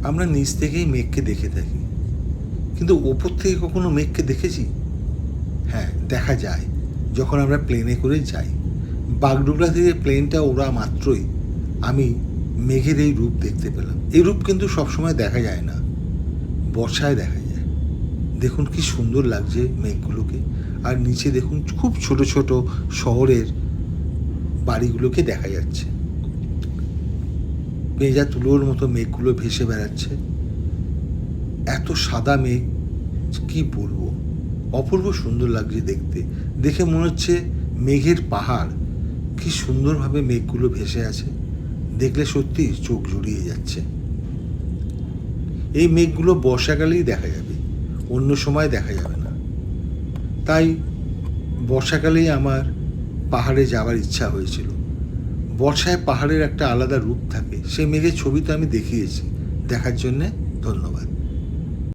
আমরা নিচ থেকেই মেঘকে দেখে থাকি, কিন্তু ওপর থেকে কখনো মেঘকে দেখেছি? হ্যাঁ, দেখা যায় যখন আমরা প্লেনে করে যাই। বাগডোগরা থেকে প্লেনটা ওড়া মাত্রই আমি মেঘের এই রূপ দেখতে পেলাম। এই রূপ কিন্তু সবসময় দেখা যায় না, বর্ষায় দেখা যায়। দেখুন কি সুন্দর লাগছে মেঘগুলোকে, আর নিচে দেখুন খুব ছোট ছোট শহরের বাড়িগুলোকে দেখা যাচ্ছে। ভেজা তুলোর মতো মেঘগুলো ভেসে বেড়াচ্ছে। এত সাদা মেঘ, কি বলবো, অপূর্ব সুন্দর লাগছে দেখতে। দেখে মনে হচ্ছে মেঘের পাহাড়। কি সুন্দরভাবে মেঘগুলো ভেসে আছে, দেখলে সত্যি চোখ জুড়িয়ে যাচ্ছে। এই মেঘগুলো বর্ষাকালেই দেখা যাবে, অন্য সময় দেখা যাবে না। তাই বর্ষাকালেই আমার পাহাড়ে যাওয়ার ইচ্ছা হয়েছিল। বর্ষায় পাহাড়ের একটা আলাদা রূপ থাকে, সেই মেঘের ছবি তো আমি দেখিয়েছি। দেখার জন্যে ধন্যবাদ।